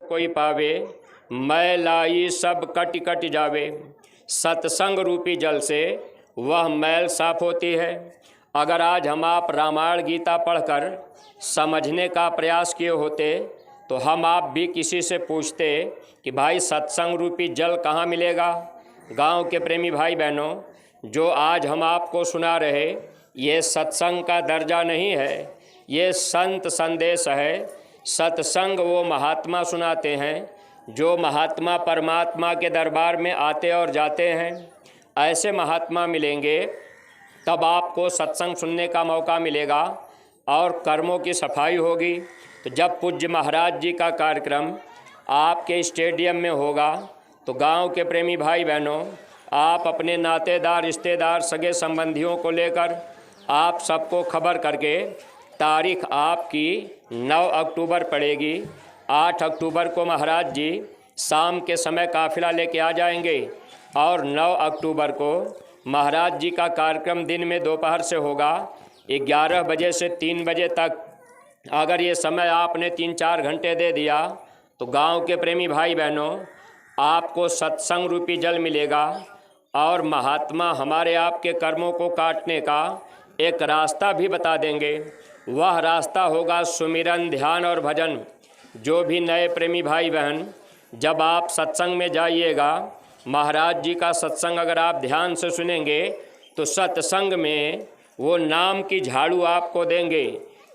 कोई पावे, मैं लाई सब कट कट जावे। सत्संग रूपी जल से वह मैल साफ होती है। अगर आज हम आप रामायण गीता पढ़कर समझने का प्रयास किए होते तो हम आप भी किसी से पूछते कि भाई सत्संग रूपी जल कहाँ मिलेगा। गांव के प्रेमी भाई बहनों, जो आज हम आपको सुना रहे ये सत्संग का दर्जा नहीं है, ये संत संदेश है। सत्संग वो महात्मा सुनाते हैं जो महात्मा परमात्मा के दरबार में आते और जाते हैं। ऐसे महात्मा मिलेंगे तब आपको सत्संग सुनने का मौका मिलेगा और कर्मों की सफाई होगी। तो जब पूज्य महाराज जी का कार्यक्रम आपके स्टेडियम में होगा तो गांव के प्रेमी भाई बहनों, आप अपने नातेदार, रिश्तेदार, सगे संबंधियों को लेकर आप सबको खबर करके तारीख आपकी 9 अक्टूबर पड़ेगी। 8 अक्टूबर को महाराज जी शाम के समय काफिला लेके आ जाएंगे और 9 अक्टूबर को महाराज जी का कार्यक्रम दिन में दोपहर से होगा 11 बजे से 3 बजे तक। अगर ये समय आपने 3-4 घंटे दे दिया तो गांव के प्रेमी भाई बहनों, आपको सत्संग रूपी जल मिलेगा और महात्मा हमारे आपके कर्मों को काटने का एक रास्ता भी बता देंगे। वह रास्ता होगा सुमिरन, ध्यान और भजन। जो भी नए प्रेमी भाई बहन, जब आप सत्संग में जाइएगा, महाराज जी का सत्संग अगर आप ध्यान से सुनेंगे तो सत्संग में वो नाम की झाड़ू आपको देंगे,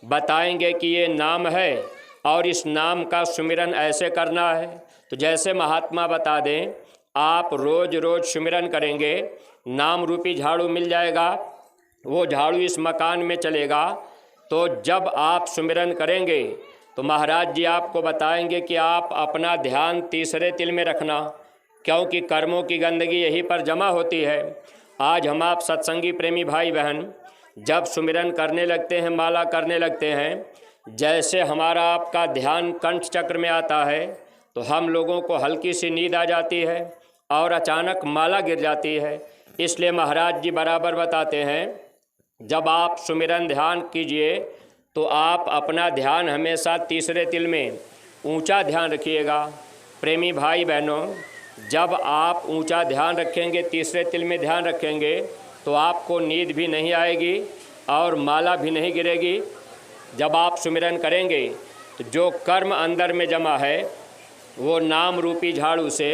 बताएंगे कि ये नाम है और इस नाम का सुमिरन ऐसे करना है। तो जैसे महात्मा बता दें, आप रोज़ रोज़ सुमिरन करेंगे, नाम रूपी झाड़ू मिल जाएगा। वो झाड़ू इस मकान में चलेगा। तो जब आप सुमिरन करेंगे तो महाराज जी आपको बताएंगे कि आप अपना ध्यान तीसरे तिल में रखना, क्योंकि कर्मों की गंदगी यहीं पर जमा होती है। आज हम आप सत्संगी प्रेमी भाई बहन जब सुमिरन करने लगते हैं, माला करने लगते हैं, जैसे हमारा आपका ध्यान कंठ चक्र में आता है तो हम लोगों को हल्की सी नींद आ जाती है और अचानक माला गिर जाती है। इसलिए महाराज जी बराबर बताते हैं, जब आप सुमिरन ध्यान कीजिए तो आप अपना ध्यान हमेशा तीसरे तिल में ऊंचा ध्यान रखिएगा। प्रेमी भाई बहनों, जब आप ऊंचा ध्यान रखेंगे, तीसरे तिल में ध्यान रखेंगे, तो आपको नींद भी नहीं आएगी और माला भी नहीं गिरेगी। जब आप सुमिरन करेंगे तो जो कर्म अंदर में जमा है वो नाम रूपी झाड़ू से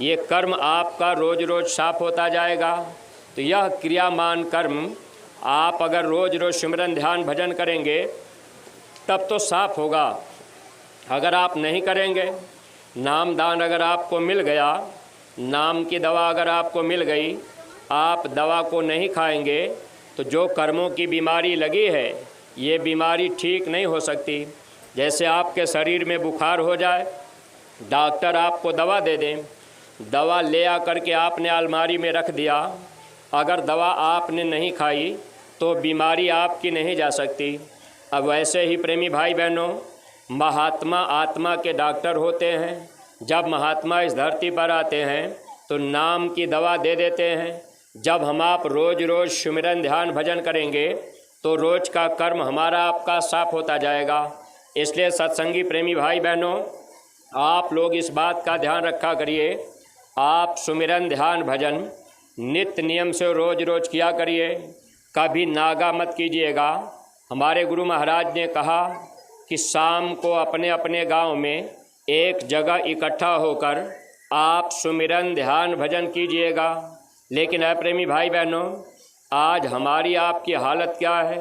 ये कर्म आपका रोज़ रोज़ साफ होता जाएगा। तो यह क्रियामान कर्म आप अगर रोज़ रोज़ सुमिरन ध्यान भजन करेंगे तब तो साफ होगा। अगर आप नहीं करेंगे, नाम दान अगर आपको मिल गया, नाम की दवा अगर आपको मिल गई, आप दवा को नहीं खाएंगे तो जो कर्मों की बीमारी लगी है ये बीमारी ठीक नहीं हो सकती। जैसे आपके शरीर में बुखार हो जाए, डॉक्टर आपको दवा दे दें, दवा ले आकर के आपने अलमारी में रख दिया, अगर दवा आपने नहीं खाई तो बीमारी आपकी नहीं जा सकती। अब वैसे ही प्रेमी भाई बहनों, महात्मा आत्मा के डॉक्टर होते हैं। जब महात्मा इस धरती पर आते हैं तो नाम की दवा दे देते हैं। जब हम आप रोज़ रोज़ सुमिरन ध्यान भजन करेंगे तो रोज़ का कर्म हमारा आपका साफ होता जाएगा। इसलिए सत्संगी प्रेमी भाई बहनों, आप लोग इस बात का ध्यान रखा करिए, आप सुमिरन ध्यान भजन नित्य नियम से रोज़ रोज़ किया करिए, कभी नागा मत कीजिएगा। हमारे गुरु महाराज ने कहा कि शाम को अपने अपने गांव में एक जगह इकट्ठा होकर आप सुमिरन ध्यान भजन कीजिएगा। लेकिन प्रेमी भाई बहनों, आज हमारी आपकी हालत क्या है?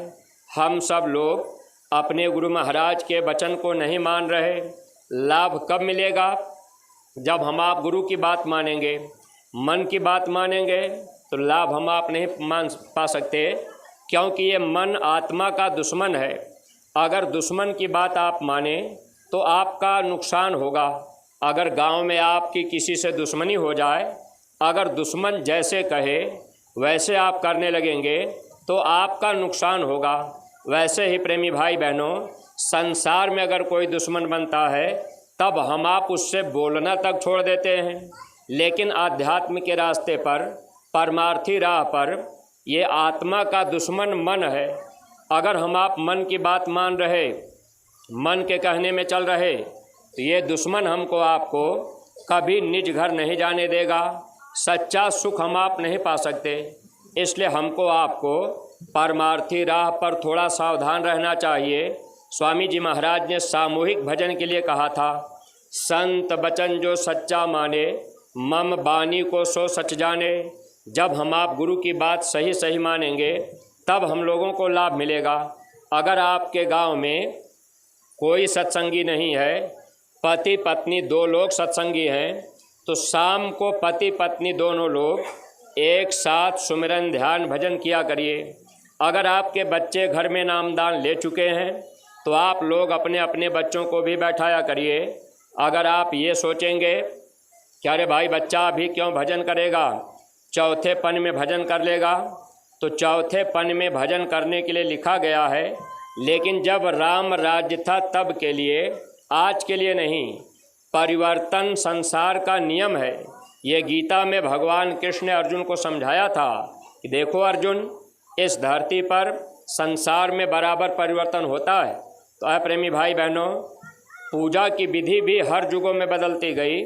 हम सब लोग अपने गुरु महाराज के वचन को नहीं मान रहे। लाभ कब मिलेगा? जब हम आप गुरु की बात मानेंगे, मन की बात मानेंगे तो लाभ हम आप नहीं मान पा सकते, क्योंकि ये मन आत्मा का दुश्मन है। अगर दुश्मन की बात आप माने तो आपका नुकसान होगा। अगर गांव में आपकी किसी से दुश्मनी हो जाए, अगर दुश्मन जैसे कहे वैसे आप करने लगेंगे तो आपका नुकसान होगा। वैसे ही प्रेमी भाई बहनों, संसार में अगर कोई दुश्मन बनता है तब हम आप उससे बोलना तक छोड़ देते हैं, लेकिन आध्यात्म के रास्ते पर, परमार्थी राह पर, ये आत्मा का दुश्मन मन है। अगर हम आप मन की बात मान रहे, मन के कहने में चल रहे, तो ये दुश्मन हमको आपको कभी निज घर नहीं जाने देगा। सच्चा सुख हम आप नहीं पा सकते, इसलिए हमको आपको परमार्थी राह पर थोड़ा सावधान रहना चाहिए। स्वामी जी महाराज ने सामूहिक भजन के लिए कहा था, संत बचन जो सच्चा माने, मम बानी को सो सच जाने। जब हम आप गुरु की बात सही सही मानेंगे तब हम लोगों को लाभ मिलेगा। अगर आपके गांव में कोई सत्संगी नहीं है, पति पत्नी दो लोग सत्संगी हैं, तो शाम को पति पत्नी दोनों लोग एक साथ सुमिरन ध्यान भजन किया करिए। अगर आपके बच्चे घर में नामदान ले चुके हैं तो आप लोग अपने अपने बच्चों को भी बैठाया करिए। अगर आप ये सोचेंगे कि अरे भाई बच्चा अभी क्यों भजन करेगा, चौथे पन में भजन कर लेगा, तो चौथे पन में भजन करने के लिए लिखा गया है, लेकिन जब राम राज्य था तब के लिए, आज के लिए नहीं। परिवर्तन संसार का नियम है। ये गीता में भगवान कृष्ण ने अर्जुन को समझाया था कि देखो अर्जुन, इस धरती पर संसार में बराबर परिवर्तन होता है। तो प्रेमी भाई बहनों, पूजा की विधि भी हर युगों में बदलती गई।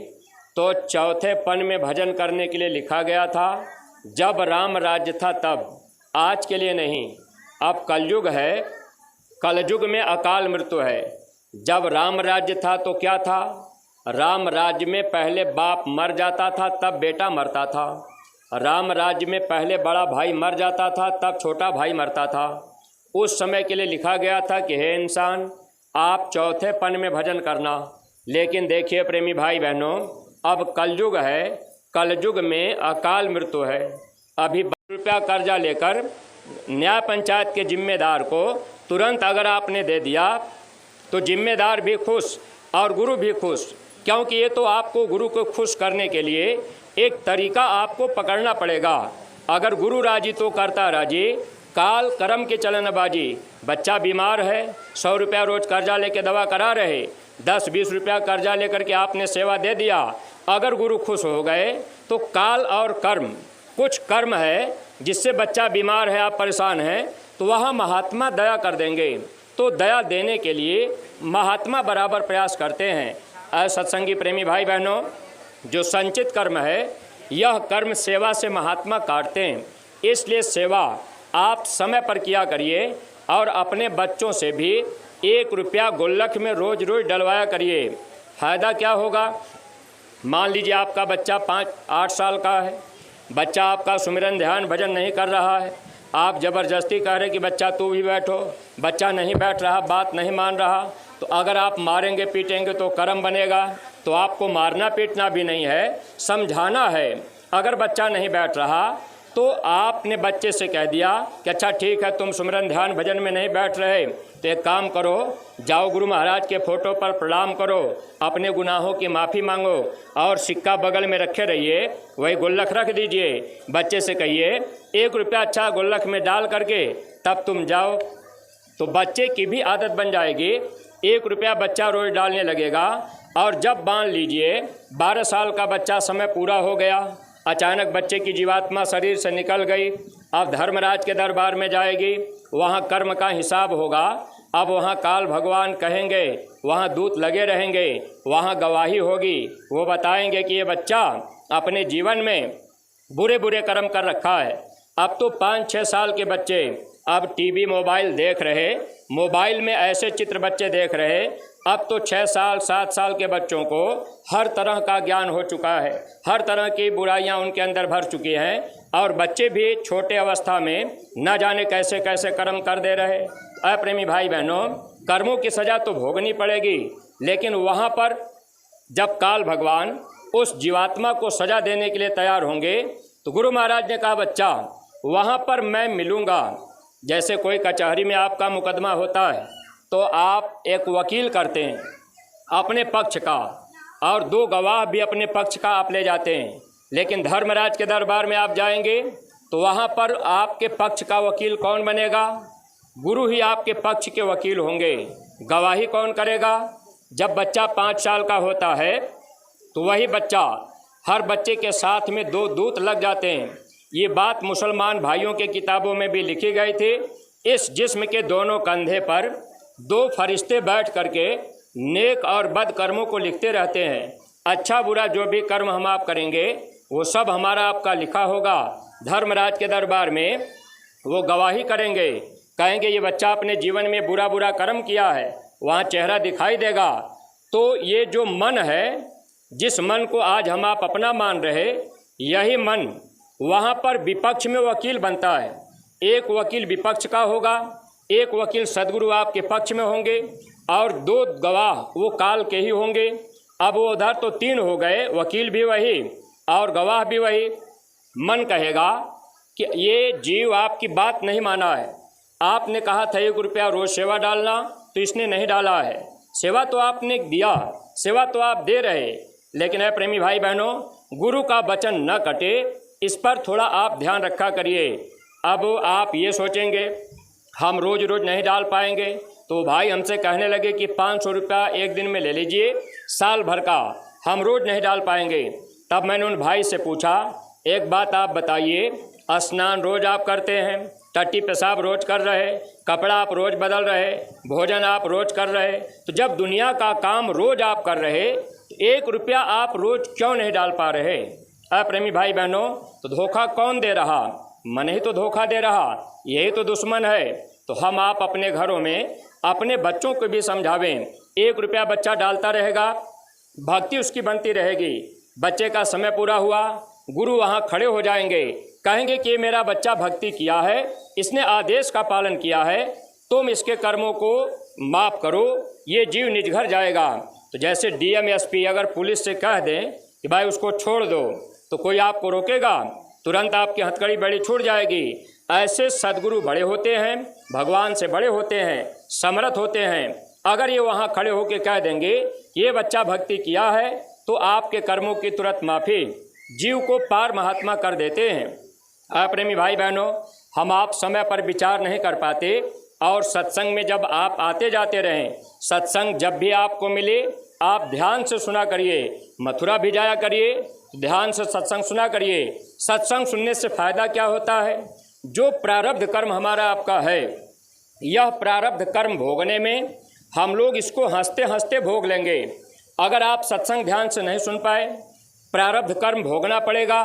तो चौथे पन में भजन करने के लिए लिखा गया था जब राम राज्य था तब, आज के लिए नहीं। अब कलयुग है, कलयुग में अकाल मृत्यु है। जब राम राज्य था तो क्या था, राम राज्य में पहले बाप मर जाता था तब बेटा मरता था। राम राज्य में पहले बड़ा भाई मर जाता था तब छोटा भाई मरता था। उस समय के लिए लिखा गया था कि हे इंसान, आप चौथे पन में भजन करना। लेकिन देखिए प्रेमी भाई बहनों, अब कलयुग है, कलयुग में अकाल मृत्यु है। अभी 12 रुपया कर्जा लेकर न्याय पंचायत के जिम्मेदार को तुरंत अगर आपने दे दिया तो जिम्मेदार भी खुश और गुरु भी खुश, क्योंकि ये तो आपको गुरु को खुश करने के लिए एक तरीका आपको पकड़ना पड़ेगा। अगर गुरु राजी तो करता राजी, काल कर्म के चलन बाजी। बच्चा बीमार है, 100 रुपया रोज कर्जा लेके दवा करा रहे, 10-20 रुपया कर्जा लेकर के आपने सेवा दे दिया। अगर गुरु खुश हो गए तो काल और कर्म, कुछ कर्म है जिससे बच्चा बीमार है, आप परेशान हैं, तो वहाँ महात्मा दया कर देंगे। तो दया देने के लिए महात्मा बराबर प्रयास करते हैं। सत्संगी प्रेमी भाई बहनों, जो संचित कर्म है, यह कर्म सेवा से महात्मा काटते हैं। इसलिए सेवा आप समय पर किया करिए और अपने बच्चों से भी 1 रुपया गुल्लक में रोज रोज डलवाया करिए। फ़ायदा क्या होगा, मान लीजिए आपका बच्चा 5-8 साल का है, बच्चा आपका सुमिरन ध्यान भजन नहीं कर रहा है, आप ज़बरदस्ती कह रहे कि बच्चा तू भी बैठो, बच्चा नहीं बैठ रहा, बात नहीं मान रहा, तो अगर आप मारेंगे पीटेंगे तो कर्म बनेगा। तो आपको मारना पीटना भी नहीं है, समझाना है। अगर बच्चा नहीं बैठ रहा तो आपने बच्चे से कह दिया कि अच्छा ठीक है, तुम सुमिरन ध्यान भजन में नहीं बैठ रहे तो एक काम करो, जाओ गुरु महाराज के फ़ोटो पर प्रणाम करो, अपने गुनाहों की माफ़ी मांगो और सिक्का बगल में रखे रहिए, वही गुल्लक रख दीजिए। बच्चे से कहिए 1 रुपया अच्छा गुल्लक में डाल करके तब तुम जाओ, तो बच्चे की भी आदत बन जाएगी। 1 रुपया बच्चा रोज डालने लगेगा। और जब मान लीजिए 12 साल का बच्चा समय पूरा हो गया, अचानक बच्चे की जीवात्मा शरीर से निकल गई, अब धर्मराज के दरबार में जाएगी, वहाँ कर्म का हिसाब होगा। अब वहाँ काल भगवान कहेंगे, वहाँ दूत लगे रहेंगे, वहाँ गवाही होगी, वो बताएंगे कि ये बच्चा अपने जीवन में बुरे बुरे कर्म कर रखा है। अब तो 5-6 साल के बच्चे अब टीवी मोबाइल देख रहे, मोबाइल में ऐसे चित्र बच्चे देख रहे। अब तो 6 साल 7 साल के बच्चों को हर तरह का ज्ञान हो चुका है, हर तरह की बुराइयां उनके अंदर भर चुकी हैं, और बच्चे भी छोटे अवस्था में न जाने कैसे कैसे कर्म कर दे रहे। अप्रेमी भाई बहनों, कर्मों की सज़ा तो भोगनी पड़ेगी, लेकिन वहाँ पर जब काल भगवान उस जीवात्मा को सज़ा देने के लिए तैयार होंगे तो गुरु महाराज ने कहा बच्चा वहाँ पर मैं मिलूँगा। जैसे कोई कचहरी में आपका मुकदमा होता है तो आप एक वकील करते हैं अपने पक्ष का, और 2 गवाह भी अपने पक्ष का आप ले जाते हैं। लेकिन धर्मराज के दरबार में आप जाएंगे तो वहाँ पर आपके पक्ष का वकील कौन बनेगा, गुरु ही आपके पक्ष के वकील होंगे। गवाही कौन करेगा, जब बच्चा 5 साल का होता है तो वही बच्चा, हर बच्चे के साथ में 2 दूत लग जाते हैं। ये बात मुसलमान भाइयों के किताबों में भी लिखी गई थी। इस जिस्म के दोनों कंधे पर 2 फरिश्ते बैठ करके नेक और बद कर्मों को लिखते रहते हैं। अच्छा बुरा जो भी कर्म हम आप करेंगे वो सब हमारा आपका लिखा होगा। धर्मराज के दरबार में वो गवाही करेंगे, कहेंगे ये बच्चा अपने जीवन में बुरा बुरा कर्म किया है, वहाँ चेहरा दिखाई देगा। तो ये जो मन है, जिस मन को आज हम आप अपना मान रहे, यही मन वहाँ पर विपक्ष में वकील बनता है। एक वकील विपक्ष का होगा, एक वकील सदगुरु आपके पक्ष में होंगे और 2 गवाह वो काल के ही होंगे। अब वो उधर तो 3 हो गए, वकील भी वही और गवाह भी वही। मन कहेगा कि ये जीव आपकी बात नहीं माना है, आपने कहा था 1 रुपया रोज़ सेवा डालना, तो इसने नहीं डाला है। सेवा तो आपने दिया, सेवा तो आप दे रहे, लेकिन है प्रेमी भाई बहनों, गुरु का वचन न कटे, इस पर थोड़ा आप ध्यान रखा करिए। अब आप ये सोचेंगे हम रोज़ रोज़ नहीं डाल पाएंगे, तो भाई हमसे कहने लगे कि 500 रुपया एक दिन में ले लीजिए, साल भर का, हम रोज़ नहीं डाल पाएंगे। तब मैंने उन भाई से पूछा, एक बात आप बताइए, स्नान रोज़ आप करते हैं, टट्टी पेशाब रोज़ कर रहे, कपड़ा आप रोज़ बदल रहे, भोजन आप रोज़ कर रहे, तो जब दुनिया का काम रोज़ आप कर रहे, तो 1 रुपया आप रोज़ क्यों नहीं डाल पा रहे? प्रेमी भाई बहनों, तो धोखा कौन दे रहा? मन ही तो धोखा दे रहा, यही तो दुश्मन है। तो हम आप अपने घरों में अपने बच्चों को भी समझावें। 1 रुपया बच्चा डालता रहेगा, भक्ति उसकी बनती रहेगी। बच्चे का समय पूरा हुआ, गुरु वहाँ खड़े हो जाएंगे, कहेंगे कि मेरा बच्चा भक्ति किया है, इसने आदेश का पालन किया है, तुम इसके कर्मों को माफ़ करो, ये जीव निज घर जाएगा। तो जैसे डीएम एसपी अगर पुलिस से कह दें कि भाई उसको छोड़ दो, तो कोई आपको रोकेगा? तुरंत आपकी हथकड़ी बड़ी छूट जाएगी। ऐसे सदगुरु बड़े होते हैं, भगवान से बड़े होते हैं, समर्थ होते हैं। अगर ये वहाँ खड़े होकर कह देंगे ये बच्चा भक्ति किया है, तो आपके कर्मों की तुरंत माफ़ी, जीव को पार महात्मा कर देते हैं। प्रेमी भाई बहनों, हम आप समय पर विचार नहीं कर पाते, और सत्संग में जब आप आते जाते रहें, सत्संग जब भी आपको मिले आप ध्यान से सुना करिए। मथुरा भी जाया करिए, ध्यान से सत्संग सुना करिए। सत्संग सुनने से फ़ायदा क्या होता है? जो प्रारब्ध कर्म हमारा आपका है, यह प्रारब्ध कर्म भोगने में हम लोग इसको हंसते हंसते भोग लेंगे। अगर आप सत्संग ध्यान से नहीं सुन पाए, प्रारब्ध कर्म भोगना पड़ेगा,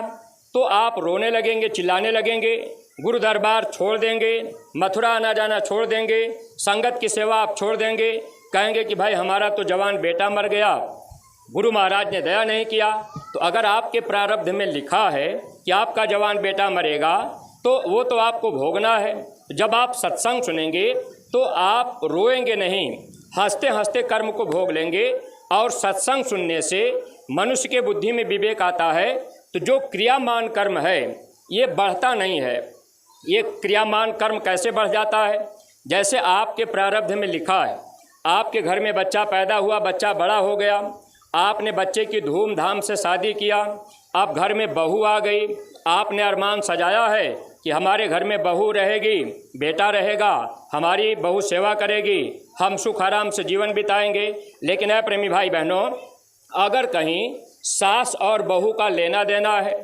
तो आप रोने लगेंगे, चिल्लाने लगेंगे, गुरु दरबार छोड़ देंगे, मथुरा आना जाना छोड़ देंगे, संगत की सेवा आप छोड़ देंगे, कहेंगे कि भाई हमारा तो जवान बेटा मर गया, गुरु महाराज ने दया नहीं किया। तो अगर आपके प्रारब्ध में लिखा है कि आपका जवान बेटा मरेगा, तो वो तो आपको भोगना है। जब आप सत्संग सुनेंगे तो आप रोएंगे नहीं, हंसते हंसते कर्म को भोग लेंगे। और सत्संग सुनने से मनुष्य के बुद्धि में विवेक आता है। तो जो क्रियामान कर्म है ये बढ़ता नहीं है। ये क्रियामान कर्म कैसे बढ़ जाता है? जैसे आपके प्रारब्ध में लिखा है, आपके घर में बच्चा पैदा हुआ, बच्चा बड़ा हो गया, आपने बच्चे की धूमधाम से शादी किया, अब घर में बहू आ गई, आपने अरमान सजाया है कि हमारे घर में बहू रहेगी, बेटा रहेगा, हमारी बहू सेवा करेगी, हम सुख आराम से जीवन बिताएंगे। लेकिन है प्रेमी भाई बहनों, अगर कहीं सास और बहू का लेना देना है,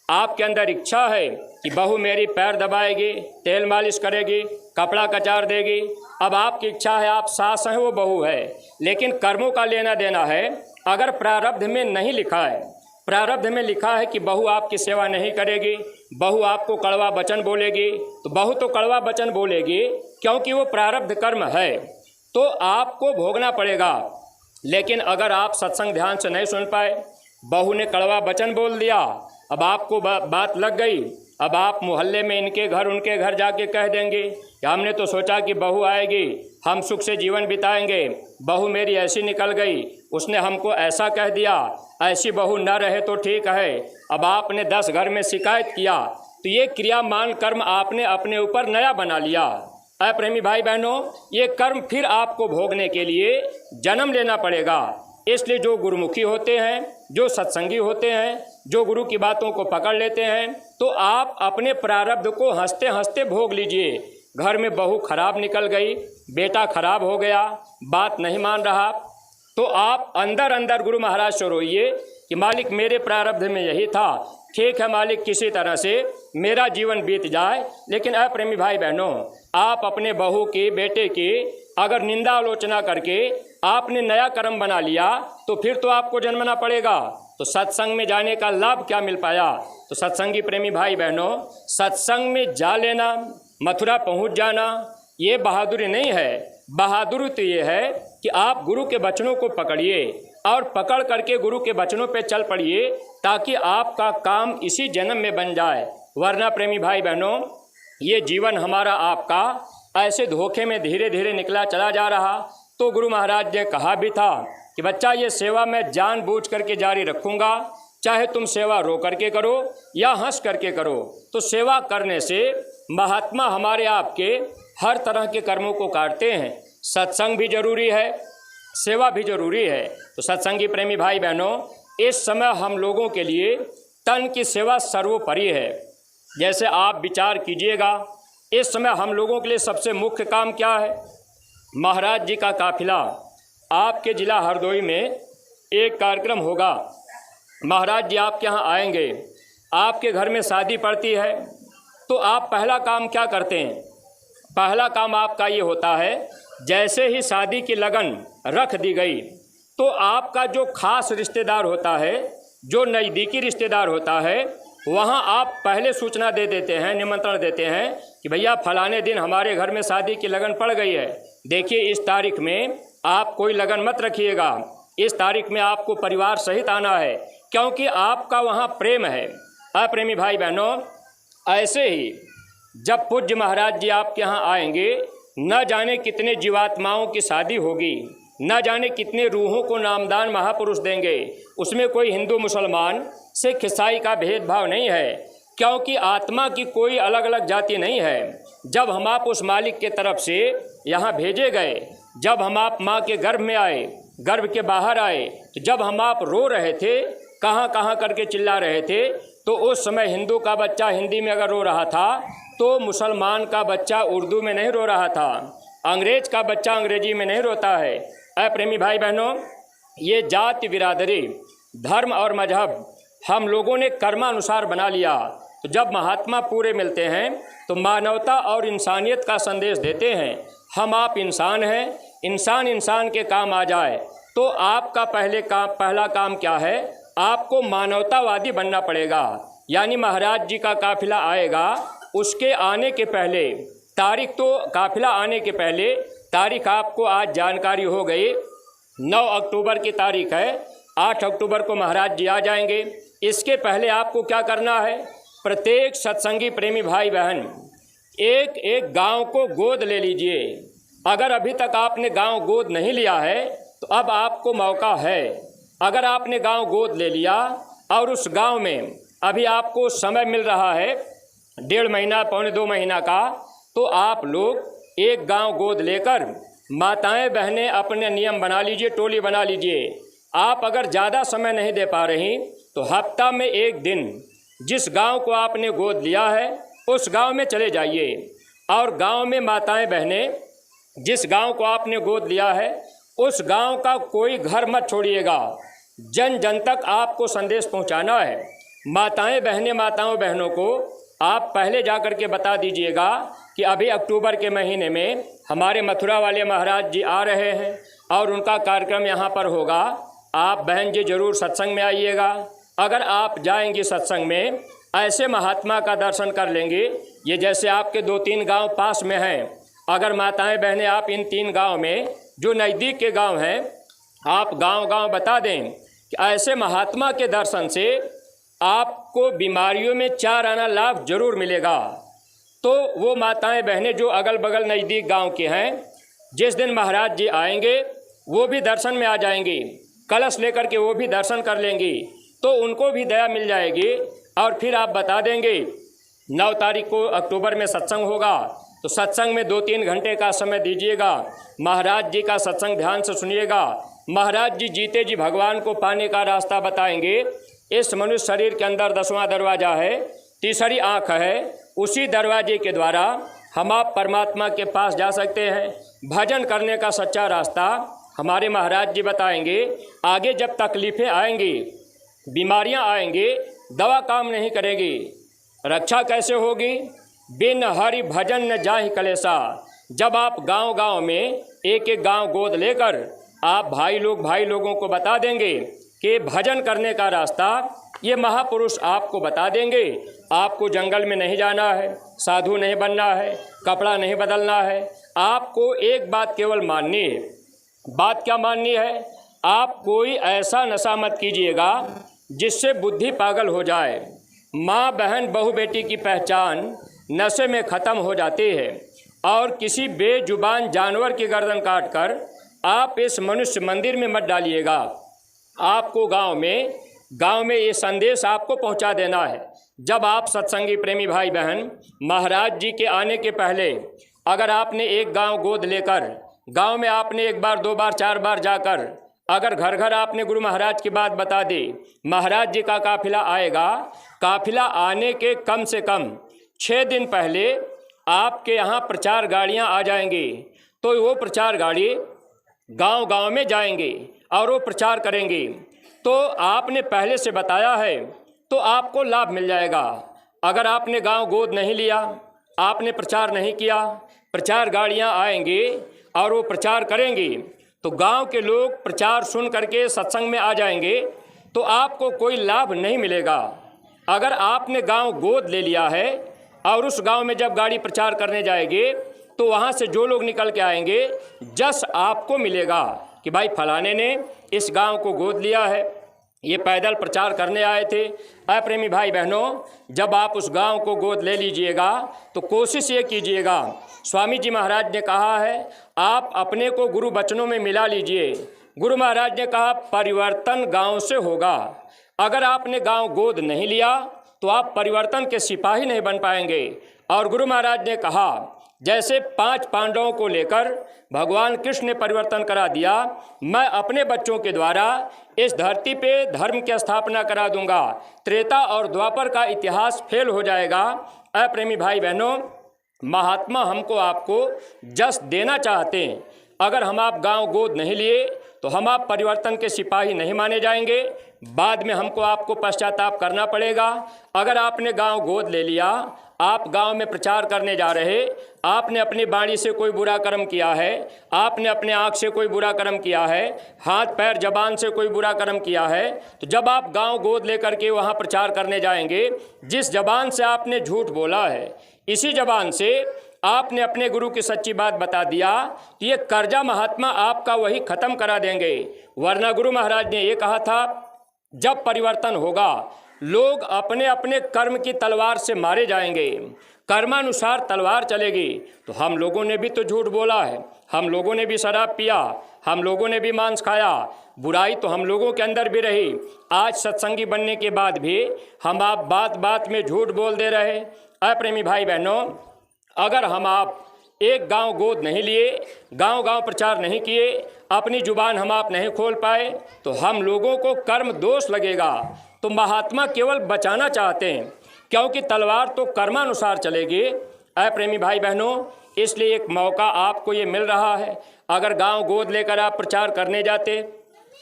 आपके अंदर इच्छा है कि बहू मेरी पैर दबाएगी, तेल मालिश करेगी, कपड़ा कचार देगी, अब आपकी इच्छा है, आप सास हैं वो बहू है, लेकिन कर्मों का लेना देना है। अगर प्रारब्ध में नहीं लिखा है, प्रारब्ध में लिखा है कि बहू आपकी सेवा नहीं करेगी, बहू आपको कड़वा वचन बोलेगी, तो बहू तो कड़वा वचन बोलेगी क्योंकि वो प्रारब्ध कर्म है, तो आपको भोगना पड़ेगा। लेकिन अगर आप सत्संग ध्यान से नहीं सुन पाए, बहू ने कड़वा वचन बोल दिया, अब आपको बात लग गई, अब आप मोहल्ले में इनके घर उनके घर जाके कह देंगे कि हमने तो सोचा कि बहू आएगी, हम सुख से जीवन बिताएंगे, बहू मेरी ऐसी निकल गई, उसने हमको ऐसा कह दिया, ऐसी बहू न रहे तो ठीक है। अब आपने 10 घर में शिकायत किया, तो ये क्रियामान कर्म आपने अपने ऊपर नया बना लिया। प्रेमी भाई बहनों, ये कर्म फिर आपको भोगने के लिए जन्म लेना पड़ेगा। इसलिए जो गुरुमुखी होते हैं, जो सत्संगी होते हैं, जो गुरु की बातों को पकड़ लेते हैं, तो आप अपने प्रारब्ध को हंसते हंसते भोग लीजिए। घर में बहू खराब निकल गई, बेटा खराब हो गया, बात नहीं मान रहा, तो आप अंदर अंदर गुरु महाराज से रोइए कि मालिक मेरे प्रारब्ध में यही था, ठीक है मालिक, किसी तरह से मेरा जीवन बीत जाए। लेकिन प्रेमी भाई बहनों, आप अपने बहू की, बेटे की अगर निंदा आलोचना करके आपने नया कर्म बना लिया तो फिर तो आपको जन्मना पड़ेगा। तो सत्संग में जाने का लाभ क्या मिल पाया? तो सत्संगी प्रेमी भाई बहनों, सत्संग में जा लेना, मथुरा पहुंच जाना, ये बहादुरी नहीं है। बहादुरी तो ये है कि आप गुरु के वचनों को पकड़िए और पकड़ करके गुरु के वचनों पे चल पड़िए, ताकि आपका काम इसी जन्म में बन जाए। वरना प्रेमी भाई बहनों, ये जीवन हमारा आपका ऐसे धोखे में धीरे धीरे निकला चला जा रहा। तो गुरु महाराज ने कहा भी था कि बच्चा, ये सेवा मैं जानबूझ करके जारी रखूँगा, चाहे तुम सेवा रो करके करो या हंस करके करो। तो सेवा करने से महात्मा हमारे आपके हर तरह के कर्मों को काटते हैं। सत्संग भी जरूरी है, सेवा भी जरूरी है। तो सत्संगी प्रेमी भाई बहनों, इस समय हम लोगों के लिए तन की सेवा सर्वोपरि है। जैसे आप विचार कीजिएगा, इस समय हम लोगों के लिए सबसे मुख्य काम क्या है? महाराज जी का काफिला आपके जिला हरदोई में एक कार्यक्रम होगा। महाराज जी आपके यहाँ आएंगे, आपके घर में शादी पड़ती है, तो आप पहला काम क्या करते हैं? पहला काम आपका ये होता है, जैसे ही शादी की लगन रख दी गई तो आपका जो खास रिश्तेदार होता है, जो नज़दीकी रिश्तेदार होता है, वहाँ आप पहले सूचना दे देते हैं, निमंत्रण देते हैं कि भैया फलाने दिन हमारे घर में शादी की लगन पड़ गई है, देखिए इस तारीख में आप कोई लगन मत रखिएगा, इस तारीख में आपको परिवार सहित आना है, क्योंकि आपका वहाँ प्रेम है। प्रेमी भाई बहनों, ऐसे ही जब पूज्य महाराज जी आपके यहाँ आएंगे, न जाने कितने जीवात्माओं की शादी होगी, न जाने कितने रूहों को नामदान महापुरुष देंगे। उसमें कोई हिंदू मुसलमान सिख ईसाई का भेदभाव नहीं है, क्योंकि आत्मा की कोई अलग अलग जाति नहीं है। जब हम आप उस मालिक के तरफ से यहाँ भेजे गए, जब हम आप माँ के गर्भ में आए, गर्भ के बाहर आए, तो जब हम आप रो रहे थे, कहाँ कहाँ करके चिल्ला रहे थे, तो उस समय हिंदू का बच्चा हिंदी में अगर रो रहा था तो मुसलमान का बच्चा उर्दू में नहीं रो रहा था, अंग्रेज का बच्चा अंग्रेजी में नहीं रोता है। प्रेमी भाई बहनों, ये जाति बिरादरी, धर्म और मजहब हम लोगों ने कर्मानुसार बना लिया। तो जब महात्मा पूरे मिलते हैं तो मानवता और इंसानियत का संदेश देते हैं। हम आप इंसान हैं, इंसान इंसान के काम आ जाए। तो आपका पहला काम क्या है? आपको मानवतावादी बनना पड़ेगा। यानी महाराज जी का काफिला आएगा, उसके आने के पहले तारीख, तो काफिला आने के पहले तारीख आपको आज जानकारी हो गई। 9 अक्टूबर की तारीख है, 8 अक्टूबर को महाराज जी आ जाएंगे। इसके पहले आपको क्या करना है? प्रत्येक सत्संगी प्रेमी भाई बहन एक एक गांव को गोद ले लीजिए। अगर अभी तक आपने गांव गोद नहीं लिया है तो अब आपको मौका है। अगर आपने गांव गोद ले लिया और उस गांव में अभी आपको समय मिल रहा है 1.5 महीना, पौने 2 महीना का, तो आप लोग एक गांव गोद लेकर माताएं बहनें अपने नियम बना लीजिए, टोली बना लीजिए। आप अगर ज़्यादा समय नहीं दे पा रही तो हफ्ता में एक दिन जिस गांव को आपने गोद लिया है उस गांव में चले जाइए, और गांव में माताएं बहनें जिस गांव को आपने गोद लिया है उस गांव का कोई घर मत छोड़िएगा। जन जन तक आपको संदेश पहुंचाना है। माताओं बहनों को आप पहले जा कर के बता दीजिएगा कि अभी अक्टूबर के महीने में हमारे मथुरा वाले महाराज जी आ रहे हैं और उनका कार्यक्रम यहाँ पर होगा। आप बहन जी जरूर सत्संग में आइएगा। अगर आप जाएंगी सत्संग में, ऐसे महात्मा का दर्शन कर लेंगे। ये जैसे आपके 2-3 गांव पास में हैं, अगर माताएं बहनें आप इन 3 गांव में जो नज़दीक के गांव हैं, आप गांव-गांव बता दें कि ऐसे महात्मा के दर्शन से आपको बीमारियों में 4 आना लाभ जरूर मिलेगा। तो वो माताएं बहनें जो अगल बगल नज़दीक गांव के हैं, जिस दिन महाराज जी आएंगे वो भी दर्शन में आ जाएंगी, कलश लेकर के वो भी दर्शन कर लेंगी, तो उनको भी दया मिल जाएगी। और फिर आप बता देंगे 9 तारीख को अक्टूबर में सत्संग होगा, तो सत्संग में 2-3 घंटे का समय दीजिएगा। महाराज जी का सत्संग ध्यान से सुनिएगा। महाराज जी जीते जी भगवान को पाने का रास्ता बताएंगे। इस मनुष्य शरीर के अंदर 10वां दरवाज़ा है, तीसरी आँख है, उसी दरवाजे के द्वारा हम आप परमात्मा के पास जा सकते हैं। भजन करने का सच्चा रास्ता हमारे महाराज जी बताएंगे। आगे जब तकलीफ़ें आएंगी, बीमारियां आएंगी, दवा काम नहीं करेगी, रक्षा कैसे होगी? बिन हरि भजन न जाहि कलेसा। जब आप गांव-गांव में एक एक गांव गोद लेकर आप भाई लोगों को बता देंगे कि भजन करने का रास्ता ये महापुरुष आपको बता देंगे। आपको जंगल में नहीं जाना है, साधु नहीं बनना है, कपड़ा नहीं बदलना है। आपको एक बात केवल माननी है। बात क्या माननी है? आप कोई ऐसा नशा मत कीजिएगा जिससे बुद्धि पागल हो जाए। माँ बहन बहू बेटी की पहचान नशे में ख़त्म हो जाती है। और किसी बेजुबान जानवर की गर्दन काट कर आप इस मनुष्य मंदिर में मत डालिएगा। आपको गांव में ये संदेश आपको पहुंचा देना है। जब आप सत्संगी प्रेमी भाई बहन महाराज जी के आने के पहले अगर आपने एक गांव गोद लेकर गांव में आपने एक बार, दो बार, चार बार जाकर अगर घर घर आपने गुरु महाराज की बात बता दी, महाराज जी का काफिला आएगा। काफिला आने के कम से कम 6 दिन पहले आपके यहाँ प्रचार गाड़ियाँ आ जाएंगी। तो वो प्रचार गाड़ी गांव में जाएंगे और वो प्रचार करेंगे। तो आपने पहले से बताया है तो आपको लाभ मिल जाएगा। अगर आपने गांव गोद नहीं लिया, आपने प्रचार नहीं किया, प्रचार गाड़ियां आएंगी और वो प्रचार करेंगी तो गांव के लोग प्रचार सुन करके सत्संग में आ जाएंगे तो आपको कोई लाभ नहीं मिलेगा। अगर आपने गांव गोद ले लिया है और उस गांव में जब गाड़ी प्रचार करने जाएगी तो वहाँ से जो लोग निकल के आएंगे जस आपको मिलेगा कि भाई फलाने ने इस गांव को गोद लिया है, ये पैदल प्रचार करने आए थे। प्रेमी भाई बहनों, जब आप उस गांव को गोद ले लीजिएगा तो कोशिश ये कीजिएगा, स्वामी जी महाराज ने कहा है आप अपने को गुरु वचनों में मिला लीजिए। गुरु महाराज ने कहा परिवर्तन गांव से होगा। अगर आपने गांव गोद नहीं लिया तो आप परिवर्तन के सिपाही नहीं बन पाएंगे। और गुरु महाराज ने कहा जैसे 5 पांडवों को लेकर भगवान कृष्ण ने परिवर्तन करा दिया, मैं अपने बच्चों के द्वारा इस धरती पे धर्म की स्थापना करा दूंगा। त्रेता और द्वापर का इतिहास फेल हो जाएगा। प्रेमी भाई बहनों, महात्मा हमको आपको जस देना चाहते हैं। अगर हम आप गांव गोद नहीं लिए तो हम आप परिवर्तन के सिपाही नहीं माने जाएंगे। बाद में हमको आपको पश्चाताप करना पड़ेगा। अगर आपने गांव गोद ले लिया, आप गांव में प्रचार करने जा रहे, आपने अपनी बाणी से कोई बुरा कर्म किया है, आपने अपने आँख से कोई बुरा कर्म किया है, हाथ पैर जबान से कोई बुरा कर्म किया है, तो जब आप गांव गोद लेकर के वहाँ प्रचार करने जाएंगे, जिस जबान से आपने झूठ बोला है, इसी जबान से आपने अपने गुरु की सच्ची बात बता दिया तो ये कर्जा महात्मा आपका वही ख़त्म करा देंगे। वरना गुरु महाराज ने ये कहा था जब परिवर्तन होगा लोग अपने अपने कर्म की तलवार से मारे जाएंगे, कर्मानुसार तलवार चलेगी। तो हम लोगों ने भी तो झूठ बोला है, हम लोगों ने भी शराब पिया, हम लोगों ने भी मांस खाया, बुराई तो हम लोगों के अंदर भी रही। आज सत्संगी बनने के बाद भी हम आप बात बात में झूठ बोल दे रहे। प्रेमी भाई बहनों, अगर हम आप एक गांव गोद नहीं लिए, गांव प्रचार नहीं किए, अपनी जुबान हम आप नहीं खोल पाए तो हम लोगों को कर्म दोष लगेगा। तो महात्मा केवल बचाना चाहते हैं क्योंकि तलवार तो कर्मानुसार चलेगी। प्रेमी भाई बहनों, इसलिए एक मौका आपको ये मिल रहा है। अगर गांव गोद लेकर आप प्रचार करने जाते,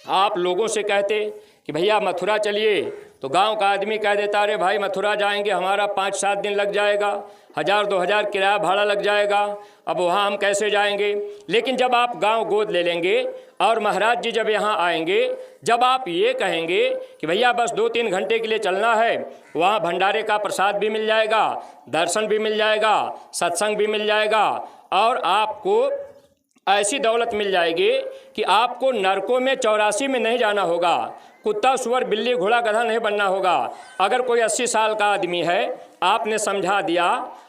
आप लोगों से कहते कि भैया मथुरा चलिए, तो गांव का आदमी कह देता अरे भाई मथुरा जाएंगे हमारा 5-7 दिन लग जाएगा, 1000-2000 किराया भाड़ा लग जाएगा, अब वहाँ हम कैसे जाएंगे। लेकिन जब आप गांव गोद ले लेंगे और महाराज जी जब यहाँ आएंगे, जब आप ये कहेंगे कि भैया बस 2-3 घंटे के लिए चलना है, वहाँ भंडारे का प्रसाद भी मिल जाएगा, दर्शन भी मिल जाएगा, सत्संग भी मिल जाएगा और आपको ऐसी दौलत मिल जाएगी कि आपको नरकों में 84 में नहीं जाना होगा, कुत्ता सुअर बिल्ली घोड़ा गधा नहीं बनना होगा। अगर कोई 80 साल का आदमी है, आपने समझा दिया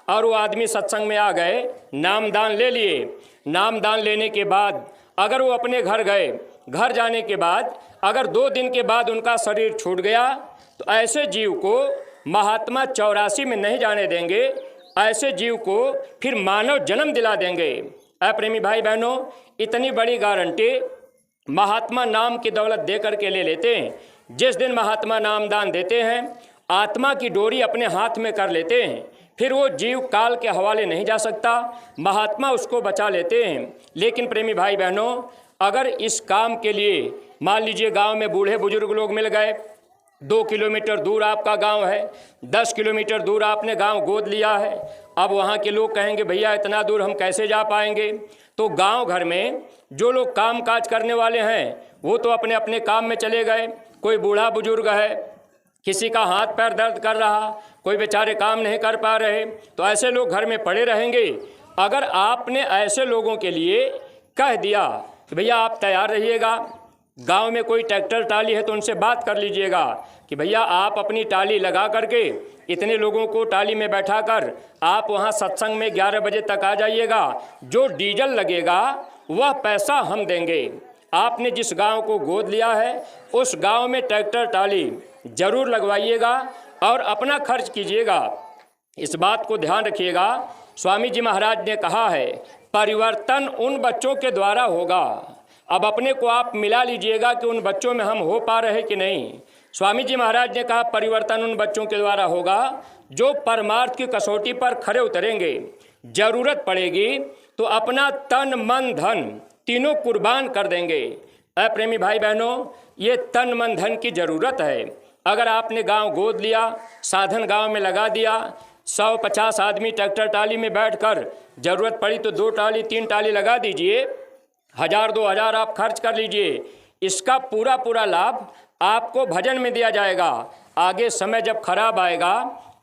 और वो आदमी सत्संग में आ गए, नामदान ले लिए, नामदान लेने के बाद अगर वो अपने घर गए, घर जाने के बाद अगर 2 दिन के बाद उनका शरीर छूट गया तो ऐसे जीव को महात्मा 84 में नहीं जाने देंगे, ऐसे जीव को फिर मानव जन्म दिला देंगे। प्रेमी भाई बहनों, इतनी बड़ी गारंटी महात्मा नाम की दौलत दे करके ले लेते हैं। जिस दिन महात्मा नामदान देते हैं, आत्मा की डोरी अपने हाथ में कर लेते हैं, फिर वो जीव काल के हवाले नहीं जा सकता, महात्मा उसको बचा लेते हैं। लेकिन प्रेमी भाई बहनों, अगर इस काम के लिए मान लीजिए गांव में बूढ़े बुजुर्ग लोग मिल गए, 2 किलोमीटर दूर आपका गांव है, 10 किलोमीटर दूर आपने गांव गोद लिया है। अब वहाँ के लोग कहेंगे भैया इतना दूर हम कैसे जा पाएंगे। तो गांव घर में जो लोग काम काज करने वाले हैं वो तो अपने अपने काम में चले गए। कोई बूढ़ा बुजुर्ग है, किसी का हाथ पैर दर्द कर रहा, कोई बेचारे काम नहीं कर पा रहे, तो ऐसे लोग घर में पड़े रहेंगे। अगर आपने ऐसे लोगों के लिए कह दिया कि भैया आप तैयार रहिएगा, गांव में कोई ट्रैक्टर टाली है तो उनसे बात कर लीजिएगा कि भैया आप अपनी टाली लगा करके इतने लोगों को टाली में बैठा कर आप वहां सत्संग में 11 बजे तक आ जाइएगा, जो डीजल लगेगा वह पैसा हम देंगे। आपने जिस गांव को गोद लिया है उस गांव में ट्रैक्टर टाली जरूर लगवाइएगा और अपना खर्च कीजिएगा। इस बात को ध्यान रखिएगा। स्वामी जी महाराज ने कहा है परिवर्तन उन बच्चों के द्वारा होगा। अब अपने को आप मिला लीजिएगा कि उन बच्चों में हम हो पा रहे कि नहीं। स्वामी जी महाराज ने कहा परिवर्तन उन बच्चों के द्वारा होगा जो परमार्थ की कसौटी पर खरे उतरेंगे। जरूरत पड़ेगी तो अपना तन मन धन तीनों कुर्बान कर देंगे। प्रेमी भाई बहनों, ये तन मन धन की ज़रूरत है। अगर आपने गांव गोद लिया, साधन गांव में लगा दिया, 150 आदमी ट्रैक्टर टाली में बैठकर ज़रूरत पड़ी तो 2 टाली 3 टाली लगा दीजिए, 1000-2000 आप खर्च कर लीजिए। इसका पूरा लाभ आपको भजन में दिया जाएगा। आगे समय जब खराब आएगा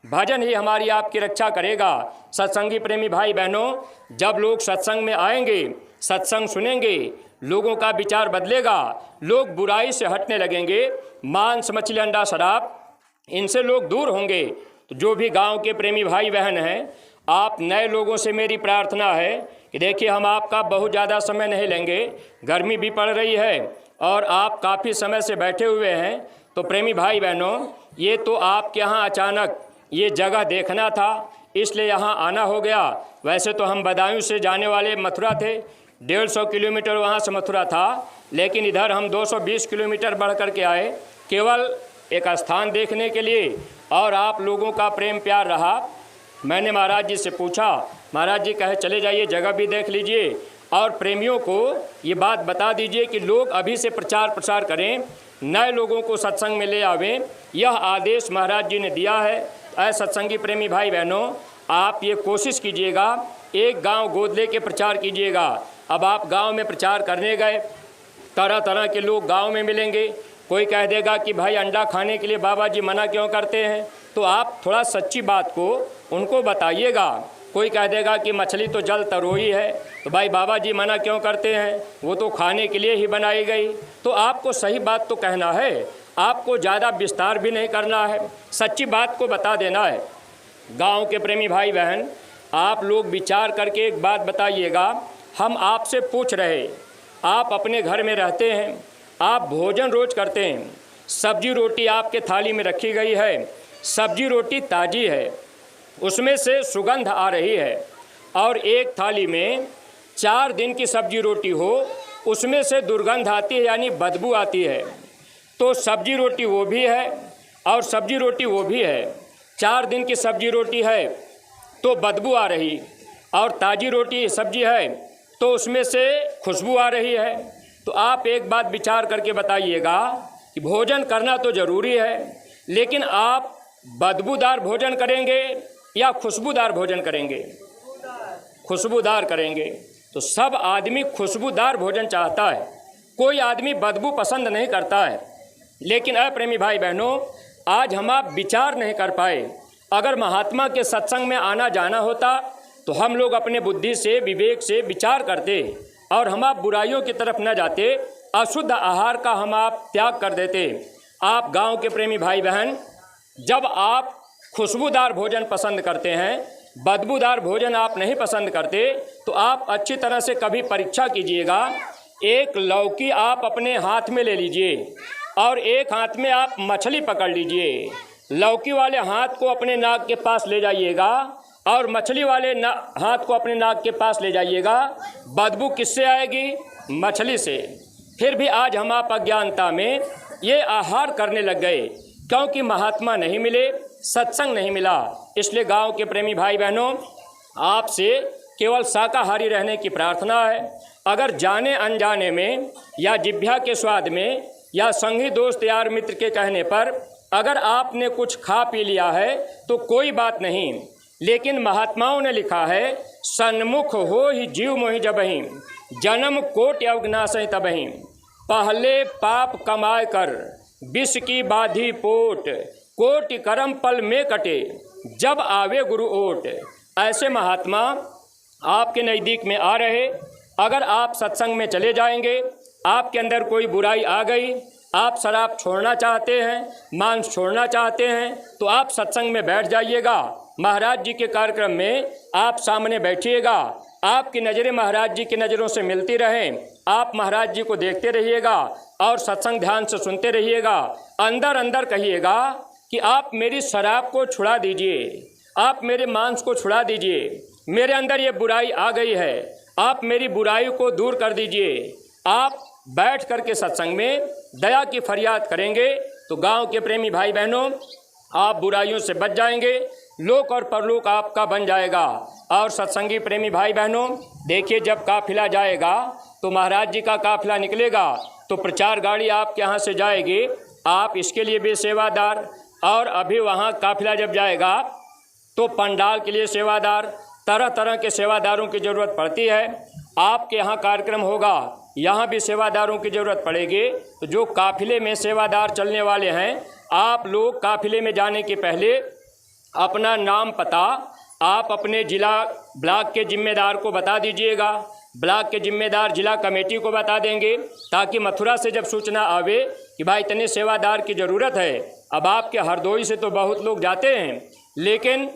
भजन ही हमारी आपकी रक्षा करेगा। सत्संगी प्रेमी भाई बहनों, जब लोग सत्संग में आएंगे, सत्संग सुनेंगे, लोगों का विचार बदलेगा, लोग बुराई से हटने लगेंगे, मांस मछली अंडा शराब इनसे लोग दूर होंगे। तो जो भी गांव के प्रेमी भाई बहन हैं, आप नए लोगों से मेरी प्रार्थना है कि देखिए हम आपका बहुत ज़्यादा समय नहीं लेंगे, गर्मी भी पड़ रही है और आप काफ़ी समय से बैठे हुए हैं। तो प्रेमी भाई बहनों, ये तो आपके यहाँ अचानक ये जगह देखना था इसलिए यहाँ आना हो गया। वैसे तो हम बदायूं से जाने वाले मथुरा थे, 150 किलोमीटर वहाँ से मथुरा था, लेकिन इधर हम 220 किलोमीटर बढ़ कर के आए केवल एक स्थान देखने के लिए। और आप लोगों का प्रेम प्यार रहा। मैंने महाराज जी से पूछा, महाराज जी कहे चले जाइए जगह भी देख लीजिए और प्रेमियों को ये बात बता दीजिए कि लोग अभी से प्रचार प्रसार करें, नए लोगों को सत्संग में ले आवें। यह आदेश महाराज जी ने दिया है। ऐसे सत्संगी प्रेमी भाई बहनों, आप ये कोशिश कीजिएगा, एक गांव गोद ले के प्रचार कीजिएगा। अब आप गांव में प्रचार करने गए, तरह तरह के लोग गांव में मिलेंगे। कोई कह देगा कि भाई अंडा खाने के लिए बाबा जी मना क्यों करते हैं, तो आप थोड़ा सच्ची बात को उनको बताइएगा। कोई कह देगा कि मछली तो जल तरोई है, तो भाई बाबा जी मना क्यों करते हैं, वो तो खाने के लिए ही बनाई गई। तो आपको सही बात तो कहना है, आपको ज़्यादा विस्तार भी नहीं करना है, सच्ची बात को बता देना है। गांव के प्रेमी भाई बहन, आप लोग विचार करके एक बात बताइएगा। हम आपसे पूछ रहे, आप अपने घर में रहते हैं, आप भोजन रोज करते हैं, सब्जी रोटी आपके थाली में रखी गई है, सब्जी रोटी ताज़ी है, उसमें से सुगंध आ रही है, और एक थाली में 4 दिन की सब्जी रोटी हो, उसमें से दुर्गंध आती है यानी बदबू आती है। तो सब्जी रोटी वो भी है और सब्जी रोटी वो भी है। 4 दिन की सब्जी रोटी है तो बदबू आ रही, और ताज़ी रोटी सब्जी है तो उसमें से खुशबू आ रही है। तो आप एक बात विचार करके बताइएगा कि भोजन करना तो ज़रूरी है, लेकिन आप बदबूदार भोजन करेंगे या खुशबूदार भोजन करेंगे? खुशबूदार करेंगे। तो सब आदमी खुशबूदार भोजन चाहता है, कोई आदमी बदबू पसंद नहीं करता है। लेकिन प्रेमी भाई बहनों, आज हम आप विचार नहीं कर पाए। अगर महात्मा के सत्संग में आना जाना होता तो हम लोग अपने बुद्धि से विवेक से विचार करते और हम आप बुराइयों की तरफ न जाते, अशुद्ध आहार का हम आप त्याग कर देते। आप गांव के प्रेमी भाई बहन, जब आप खुशबूदार भोजन पसंद करते हैं, बदबूदार भोजन आप नहीं पसंद करते, तो आप अच्छी तरह से कभी परीक्षा कीजिएगा। एक लौकी आप अपने हाथ में ले लीजिए और एक हाथ में आप मछली पकड़ लीजिए। लौकी वाले हाथ को अपने नाक के पास ले जाइएगा और मछली वाले हाथ को अपने नाक के पास ले जाइएगा। बदबू किससे आएगी? मछली से। फिर भी आज हम आप अज्ञानता में ये आहार करने लग गए, क्योंकि महात्मा नहीं मिले, सत्संग नहीं मिला। इसलिए गांव के प्रेमी भाई बहनों, आपसे केवल शाकाहारी रहने की प्रार्थना है। अगर जाने अनजाने में या जिह्वा के स्वाद में या संगी दोस्त यार मित्र के कहने पर अगर आपने कुछ खा पी लिया है तो कोई बात नहीं, लेकिन महात्माओं ने लिखा है सन्मुख हो ही जीव मोहि जबहि, जन्म कोटि अवनाशहि तबहि, पहले पाप कमाए कर विष की बाधी पोट, कोटि करम पल में कटे जब आवे गुरु ओट। ऐसे महात्मा आपके नज़दीक में आ रहे, अगर आप सत्संग में चले जाएंगे, आपके अंदर कोई बुराई आ गई, आप शराब छोड़ना चाहते हैं, मांस छोड़ना चाहते हैं, तो आप सत्संग में बैठ जाइएगा। महाराज जी के कार्यक्रम में आप सामने बैठिएगा, आपकी नज़रें महाराज जी की नज़रों से मिलती रहें, आप महाराज जी को देखते रहिएगा और सत्संग ध्यान से सुनते रहिएगा। अंदर अंदर कहिएगा कि आप मेरी शराब को छुड़ा दीजिए, आप मेरे मांस को छुड़ा दीजिए, मेरे अंदर ये बुराई आ गई है, आप मेरी बुराई को दूर कर दीजिए। आप बैठ करके सत्संग में दया की फरियाद करेंगे तो गांव के प्रेमी भाई बहनों, आप बुराइयों से बच जाएंगे, लोक और परलोक आपका बन जाएगा। और सत्संगी प्रेमी भाई बहनों, देखिए जब काफिला जाएगा तो महाराज जी का काफिला निकलेगा तो प्रचार गाड़ी आपके यहाँ से जाएगी, आप इसके लिए भी सेवादार। और अभी वहाँ काफिला जब जाएगा तो पंडाल के लिए सेवादार, तरह तरह के सेवादारों की ज़रूरत पड़ती है। आपके यहाँ कार्यक्रम होगा, यहाँ भी सेवादारों की ज़रूरत पड़ेगी। तो जो काफिले में सेवादार चलने वाले हैं, आप लोग काफिले में जाने के पहले अपना नाम पता आप अपने जिला ब्लॉक के जिम्मेदार को बता दीजिएगा, ब्लॉक के जिम्मेदार जिला कमेटी को बता देंगे, ताकि मथुरा से जब सूचना आवे कि भाई इतने सेवादार की ज़रूरत है। अब आपके हरदोई से तो बहुत लोग जाते हैं, लेकिन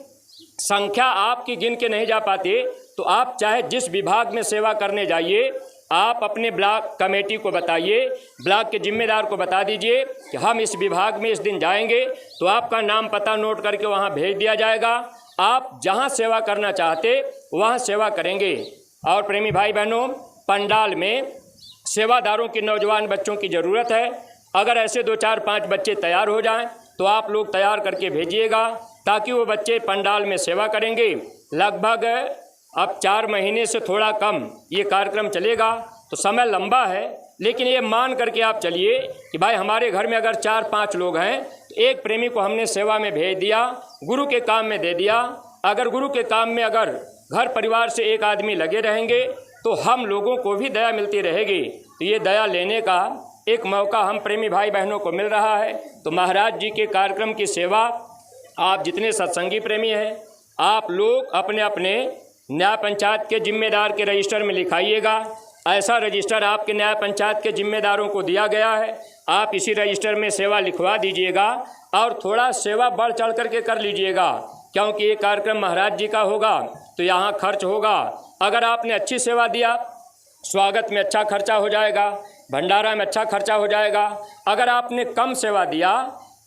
संख्या आपकी गिन के नहीं जा पाते, तो आप चाहे जिस विभाग में सेवा करने जाइए, आप अपने ब्लॉक कमेटी को बताइए, ब्लॉक के जिम्मेदार को बता दीजिए कि हम इस विभाग में इस दिन जाएंगे, तो आपका नाम पता नोट करके वहाँ भेज दिया जाएगा। आप जहाँ सेवा करना चाहते वहाँ सेवा करेंगे। और प्रेमी भाई बहनों, पंडाल में सेवादारों के नौजवान बच्चों की ज़रूरत है। अगर ऐसे 2 4 5 बच्चे तैयार हो जाएं तो आप लोग तैयार करके भेजिएगा, ताकि वो बच्चे पंडाल में सेवा करेंगे। लगभग अब 4 महीने से थोड़ा कम ये कार्यक्रम चलेगा, तो समय लंबा है, लेकिन ये मान करके आप चलिए कि भाई हमारे घर में अगर 4 5 लोग हैं तो एक प्रेमी को हमने सेवा में भेज दिया, गुरु के काम में दे दिया। अगर गुरु के काम में अगर घर परिवार से एक आदमी लगे रहेंगे तो हम लोगों को भी दया मिलती रहेगी। तो ये दया लेने का एक मौका हम प्रेमी भाई बहनों को मिल रहा है। तो महाराज जी के कार्यक्रम की सेवा आप जितने सत्संगी प्रेमी हैं, आप लोग अपने अपने न्याय पंचायत के जिम्मेदार के रजिस्टर में लिखाइएगा। ऐसा रजिस्टर आपके न्याय पंचायत के जिम्मेदारों को दिया गया है, आप इसी रजिस्टर में सेवा लिखवा दीजिएगा और थोड़ा सेवा बढ़ चढ़ करके कर लीजिएगा, क्योंकि ये कार्यक्रम महाराज जी का होगा तो यहाँ खर्च होगा। अगर आपने अच्छी सेवा दिया, स्वागत में अच्छा खर्चा हो जाएगा, भंडारा में अच्छा खर्चा हो जाएगा। अगर आपने कम सेवा दिया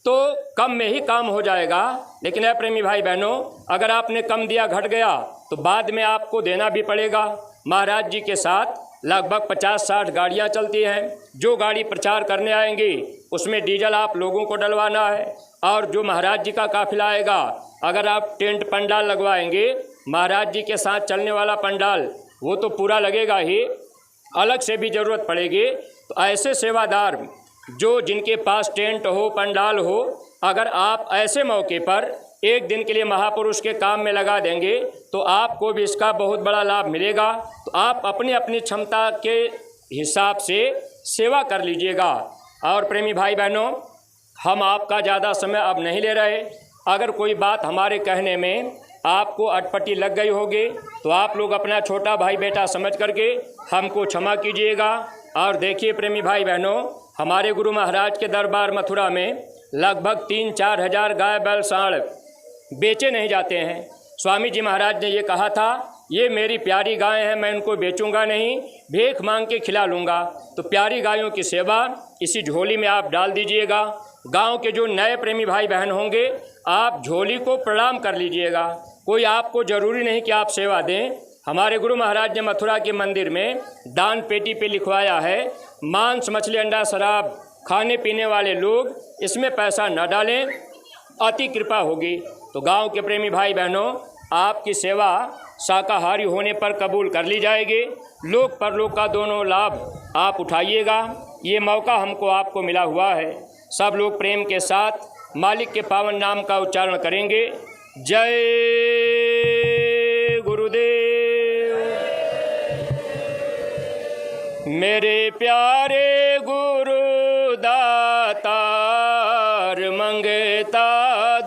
तो कम में ही काम हो जाएगा। लेकिन है प्रेमी भाई बहनों, अगर आपने कम दिया, घट गया, तो बाद में आपको देना भी पड़ेगा। महाराज जी के साथ लगभग 50-60 गाड़ियाँ चलती हैं। जो गाड़ी प्रचार करने आएंगी उसमें डीजल आप लोगों को डलवाना है। और जो महाराज जी का काफिला आएगा, अगर आप टेंट पंडाल लगवाएंगे, महाराज जी के साथ चलने वाला पंडाल, वो तो पूरा लगेगा ही, अलग से भी ज़रूरत पड़ेगी। तो ऐसे सेवादार जो जिनके पास टेंट हो, पंडाल हो, अगर आप ऐसे मौके पर एक दिन के लिए महापुरुष के काम में लगा देंगे तो आपको भी इसका बहुत बड़ा लाभ मिलेगा। तो आप अपनी अपनी क्षमता के हिसाब से सेवा कर लीजिएगा। और प्रेमी भाई बहनों, हम आपका ज़्यादा समय अब नहीं ले रहे। अगर कोई बात हमारे कहने में आपको अटपटी लग गई होगी तो आप लोग अपना छोटा भाई बेटा समझ करके हमको क्षमा कीजिएगा। और देखिए प्रेमी भाई बहनों, हमारे गुरु महाराज के दरबार मथुरा में लगभग 3-4 हज़ार गाय बैल सांड़ बेचे नहीं जाते हैं। स्वामी जी महाराज ने ये कहा था, ये मेरी प्यारी गाय हैं, मैं इनको बेचूंगा नहीं, भीख मांग के खिला लूँगा। तो प्यारी गायों की सेवा इसी झोली में आप डाल दीजिएगा। गांव के जो नए प्रेमी भाई बहन होंगे, आप झोली को प्रणाम कर लीजिएगा। कोई आपको ज़रूरी नहीं कि आप सेवा दें। हमारे गुरु महाराज ने मथुरा के मंदिर में दान पेटी पे लिखवाया है, मांस मछली अंडा शराब खाने पीने वाले लोग इसमें पैसा न डालें, अति कृपा होगी। तो गांव के प्रेमी भाई बहनों, आपकी सेवा शाकाहारी होने पर कबूल कर ली जाएगी। लोक परलोक का दोनों लाभ आप उठाइएगा। ये मौका हमको आपको मिला हुआ है। सब लोग प्रेम के साथ मालिक के पावन नाम का उच्चारण करेंगे। जय गुरुदेव। मेरे प्यारे गुरु दातार मंगता